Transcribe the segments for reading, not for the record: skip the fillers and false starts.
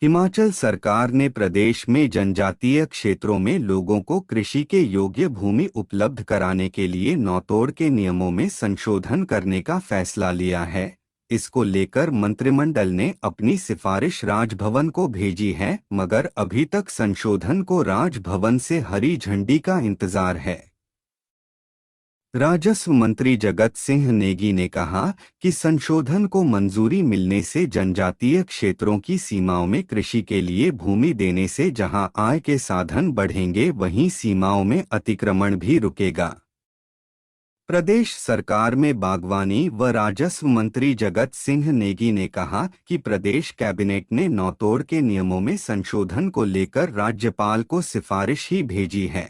हिमाचल सरकार ने प्रदेश में जनजातीय क्षेत्रों में लोगों को कृषि के योग्य भूमि उपलब्ध कराने के लिए नौतोड़ के नियमों में संशोधन करने का फैसला लिया है। इसको लेकर मंत्रिमंडल ने अपनी सिफारिश राजभवन को भेजी है, मगर अभी तक संशोधन को राजभवन से हरी झंडी का इंतजार है। राजस्व मंत्री जगत सिंह नेगी ने कहा कि संशोधन को मंजूरी मिलने से जनजातीय क्षेत्रों की सीमाओं में कृषि के लिए भूमि देने से जहां आय के साधन बढ़ेंगे, वहीं सीमाओं में अतिक्रमण भी रुकेगा। प्रदेश सरकार में बागवानी व राजस्व मंत्री जगत सिंह नेगी ने कहा कि प्रदेश कैबिनेट ने नौतोड़ के नियमों में संशोधन को लेकर राज्यपाल को सिफारिश ही भेजी है।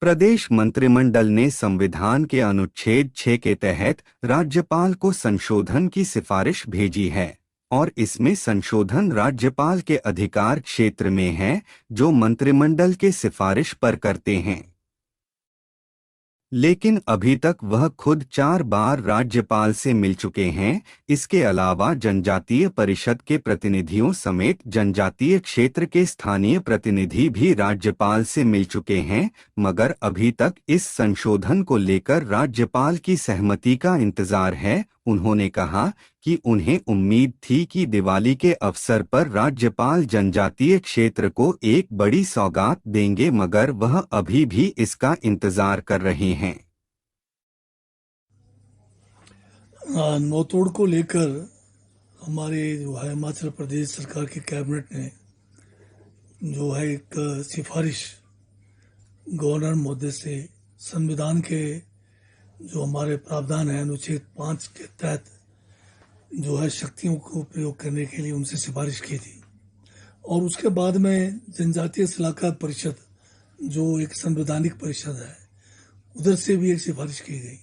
प्रदेश मंत्रिमंडल ने संविधान के अनुच्छेद 6 के तहत राज्यपाल को संशोधन की सिफारिश भेजी है और इसमें संशोधन राज्यपाल के अधिकार क्षेत्र में है, जो मंत्रिमंडल के सिफारिश पर करते हैं। लेकिन अभी तक वह खुद 4 बार राज्यपाल से मिल चुके हैं। इसके अलावा जनजातीय परिषद के प्रतिनिधियों समेत जनजातीय क्षेत्र के स्थानीय प्रतिनिधि भी राज्यपाल से मिल चुके हैं, मगर अभी तक इस संशोधन को लेकर राज्यपाल की सहमति का इंतजार है। उन्होंने कहा कि उन्हें उम्मीद थी कि दिवाली के अवसर पर राज्यपाल जनजातीय क्षेत्र को एक बड़ी सौगात देंगे, मगर वह अभी भी इसका इंतजार कर रहे हैं। नौतोड़ को लेकर हमारे जो है हिमाचल प्रदेश सरकार की कैबिनेट ने जो है एक सिफारिश गवर्नर महोदय से संविधान के जो हमारे प्रावधान है अनुच्छेद 5 के तहत जो है शक्तियों को प्रयोग करने के लिए उनसे सिफारिश की थी। और उसके बाद में जनजातीय सलाहकार परिषद जो एक संवैधानिक परिषद है, उधर से भी एक सिफारिश की गई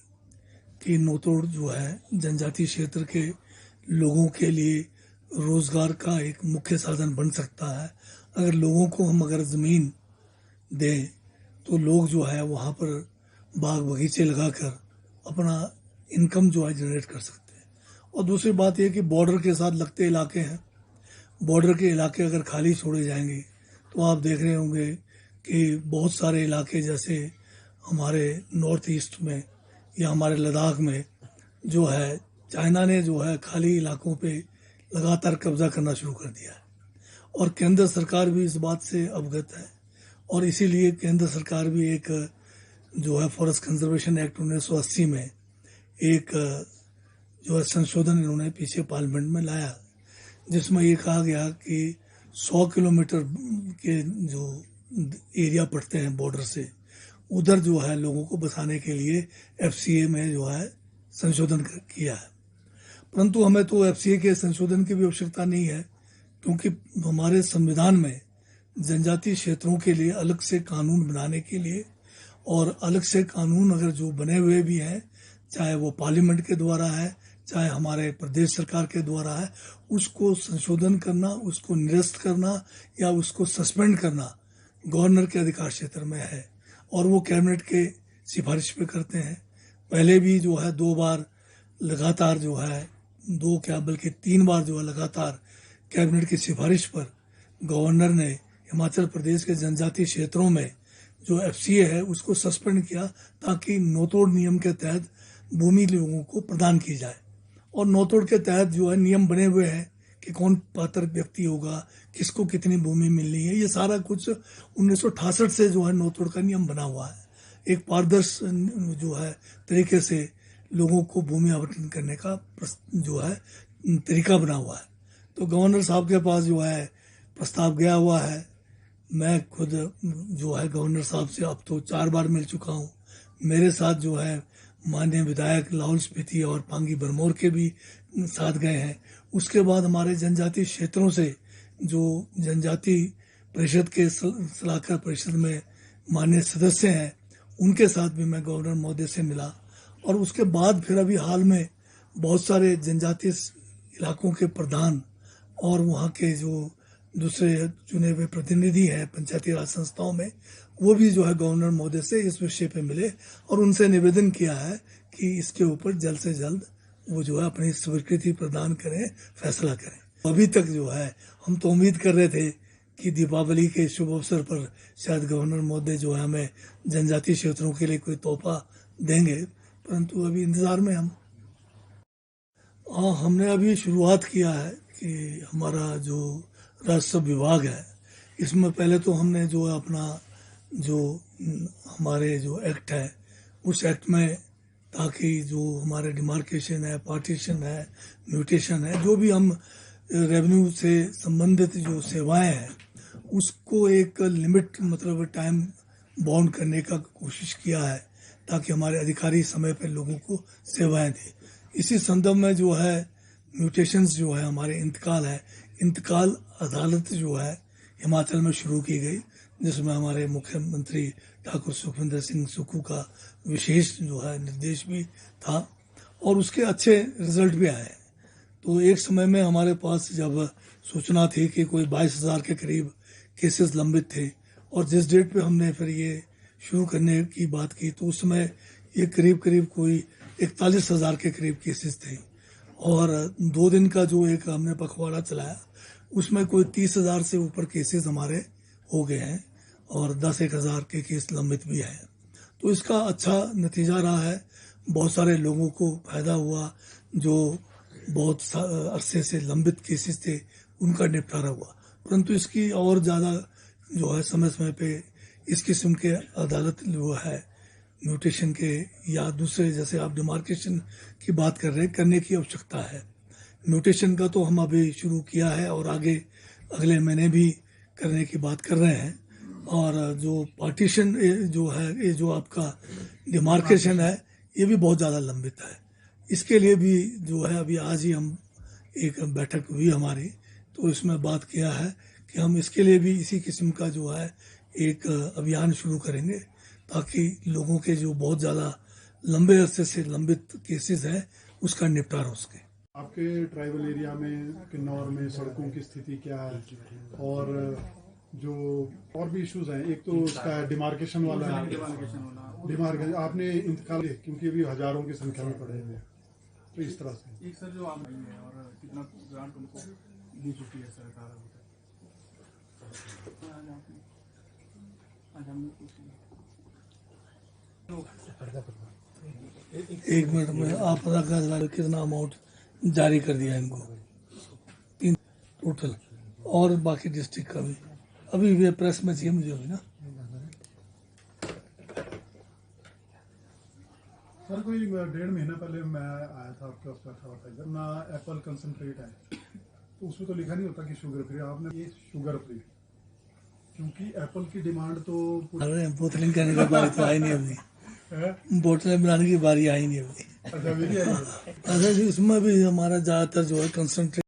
कि नौतोड़ जो है जनजातीय क्षेत्र के लोगों के लिए रोजगार का एक मुख्य साधन बन सकता है। अगर लोगों को हम ज़मीन दें तो लोग जो है वहाँ पर बाग बगीचे लगाकर अपना इनकम जो है जनरेट कर सकते हैं। और दूसरी बात यह कि बॉर्डर के साथ लगते इलाके हैं, बॉर्डर के इलाके अगर खाली छोड़े जाएंगे तो आप देख रहे होंगे कि बहुत सारे इलाके जैसे हमारे नॉर्थ ईस्ट में या हमारे लद्दाख में जो है चाइना ने जो है खाली इलाकों पे लगातार कब्जा करना शुरू कर दिया है। और केंद्र सरकार भी इस बात से अवगत है और इसीलिए केंद्र सरकार भी एक जो है फॉरेस्ट कंजर्वेशन एक्ट 1980 में एक जो है संशोधन इन्होंने पीछे पार्लियामेंट में लाया, जिसमें ये कहा गया कि 100 किलोमीटर के जो एरिया पड़ते हैं बॉर्डर से, उधर जो है लोगों को बसाने के लिए एफसीए में जो है संशोधन किया है। परंतु हमें तो एफसीए के संशोधन की भी आवश्यकता नहीं है, क्योंकि हमारे संविधान में जनजातीय क्षेत्रों के लिए अलग से कानून बनाने के लिए और अलग से कानून अगर जो बने हुए भी हैं, चाहे वो पार्लियामेंट के द्वारा है चाहे हमारे प्रदेश सरकार के द्वारा है, उसको संशोधन करना, उसको निरस्त करना या उसको सस्पेंड करना गवर्नर के अधिकार क्षेत्र में है और वो कैबिनेट के सिफारिश पे करते हैं। पहले भी जो है 2 बार लगातार जो है 2 क्या बल्कि 3 बार जो है लगातार कैबिनेट की सिफारिश पर गवर्नर ने हिमाचल प्रदेश के जनजातीय क्षेत्रों में जो एफसीए है उसको सस्पेंड किया, ताकि नौतोड़ नियम के तहत भूमि लोगों को प्रदान की जाए। और नौतोड़ के तहत जो है नियम बने हुए हैं कि कौन पात्र व्यक्ति होगा, किसको कितनी भूमि मिलनी है, ये सारा कुछ 1968 से जो है नौतोड़ का नियम बना हुआ है। एक पारदर्शी जो है तरीके से लोगों को भूमि आवंटन करने का जो है तरीका बना हुआ है। तो गवर्नर साहब के पास जो है प्रस्ताव गया हुआ है। मैं खुद जो है गवर्नर साहब से अब तो 4 बार मिल चुका हूँ। मेरे साथ जो है माननीय विधायक लाहौल स्पीति और पांगी बरमौर के भी साथ गए हैं। उसके बाद हमारे जनजातीय क्षेत्रों से जो जनजातीय परिषद के सलाहकार परिषद में माननीय सदस्य हैं, उनके साथ भी मैं गवर्नर महोदय से मिला। और उसके बाद फिर अभी हाल में बहुत सारे जनजातीय इलाकों के प्रधान और वहाँ के जो दूसरे चुने हुए प्रतिनिधि हैं पंचायती राज संस्थाओं में, वो भी जो है गवर्नर महोदय से इस विषय पे मिले और उनसे निवेदन किया है कि इसके ऊपर जल्द से जल्द वो जो है अपनी स्वीकृति प्रदान करें, फैसला करें। अभी तक जो है हम तो उम्मीद कर रहे थे कि दीपावली के शुभ अवसर पर शायद गवर्नर महोदय जो है हमें जनजातीय क्षेत्रों के लिए कोई तोहफा देंगे, परंतु अभी इंतजार में हम। हाँ, हमने अभी शुरुआत किया है कि हमारा जो राजस्व विभाग है, इसमें पहले तो हमने जो है अपना जो हमारे जो एक्ट है उस एक्ट में, ताकि जो हमारे डिमार्केशन है, पार्टीशन है, म्यूटेशन है, जो भी हम रेवेन्यू से संबंधित जो सेवाएं हैं उसको एक लिमिट मतलब टाइम बाउंड करने का कोशिश किया है, ताकि हमारे अधिकारी समय पर लोगों को सेवाएं दें। इसी संदर्भ में जो है म्यूटेशंस जो है हमारे इंतकाल अदालत जो है हिमाचल में शुरू की गई, जिसमें हमारे मुख्यमंत्री ठाकुर सुखविंदर सिंह सुक्खू का विशेष जो है निर्देश भी था और उसके अच्छे रिजल्ट भी आए। तो एक समय में हमारे पास जब सूचना थी कि कोई 22,000 के करीब केसेस लंबित थे और जिस डेट पे हमने फिर ये शुरू करने की बात की तो उस समय ये करीब करीब कोई 41,000 के करीब केसेस थे और 2 दिन का जो एक हमने पखवाड़ा चलाया उसमें कोई 30,000 से ऊपर केसेस हमारे हो गए हैं और 10,000 के केस लंबित भी हैं। तो इसका अच्छा नतीजा रहा है, बहुत सारे लोगों को फायदा हुआ, जो बहुत अरसे से लंबित केसेस थे उनका निपटारा हुआ। परंतु इसकी और ज़्यादा जो है समय समय पे इस किस्म के अदालत जो है म्यूटेशन के या दूसरे जैसे आप डिमार्केशन की बात कर रहे हैं करने की आवश्यकता है। म्यूटेशन का तो हम अभी शुरू किया है और आगे अगले महीने भी करने की बात कर रहे हैं। और जो पार्टीशन जो है ये जो आपका डिमार्केशन है ये भी बहुत ज़्यादा लंबित है। इसके लिए भी जो है अभी आज ही हम एक बैठक हुई हमारी, तो इसमें बात किया है कि हम इसके लिए भी इसी किस्म का जो है एक अभियान शुरू करेंगे, ताकि लोगों के जो बहुत ज़्यादा लंबे अरसे से लंबित केसेस हैं उसका निपटारा हो सके। आपके ट्राइबल एरिया में किन्नौर में सड़कों की स्थिति क्या है और जो और भी इश्यूज हैं, एक तो उसका डिमार्केशन वाला है, डिमार्केशन आपने इंतकाल क्योंकि अभी हजारों की संख्या में पड़े हुए हैं, तो इस तरह से एक सर जो आप नहीं है और कितना ग्रांट उनको दी चुकी है सरकार एक मिनट में आप पता कर कितना अमाउंट जारी कर दिया इनको 3 टोटल और बाकी डिस्ट्रिक्ट का भी अभी वे प्रेस में चाहिए मुझे अभी ना। सर कोई 1.5 महीना पहले मैं आया था आपके पास, बैठा हुआ था इधर ना, एप्पल कंसंट्रेट है तो उसमें तो लिखा नहीं होता कि शुगर फ्री, आपने ये शुगर फ्री, क्योंकि एप्पल की डिमांड तो अरे बोतलिंग करने की बारी तो आई नहीं अभी, बोतलें बनाने की बारी आई नहीं अभी। अच्छा मेरी आई है। अच्छा जी, इसमें भी हमारा ज़्यादातर जो है कंसंट्रेट